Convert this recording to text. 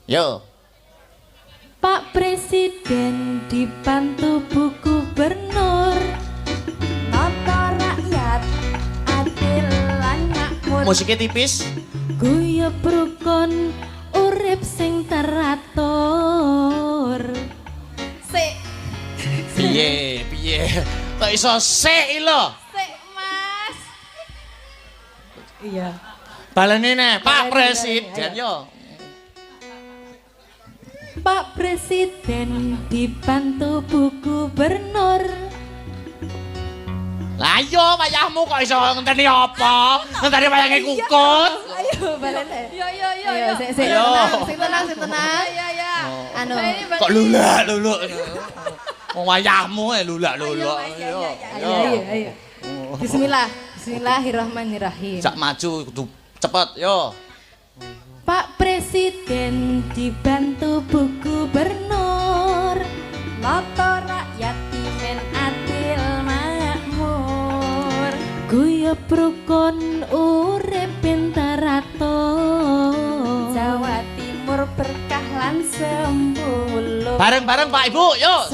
Yo. Pak Presiden dibantu Bu Gubernur. Tata rakyat adil lan makmur. Musiknya tipis. Guyub rukun urip sing teratur. Sik. Piye, piye. Kok iso sik lho. Sik, Mas. Iya. Baleni nih, Pak Presiden yo. Pak Presiden dibantu Bu Gubernur. Lah yo wayahmu kok iso ngenteni apa? Ngenteni wayange kukut. Ayo balen. Yo. Ayo. Sing tenang. Ya. Anu. Kok lulak-luluk. Wong wayahmu lulak-luluk. Ayo. Bismillahirrahmanirrahim. Jak maju kudu cepet yo. Pak Presiden dibantu Bu Gubernur. Nata rakyat dimen adil makmur. Guyub rukun urip teratur. Jawa Timur berkah lan sembuluh. Bareng-bareng Pak Ibu, yuk.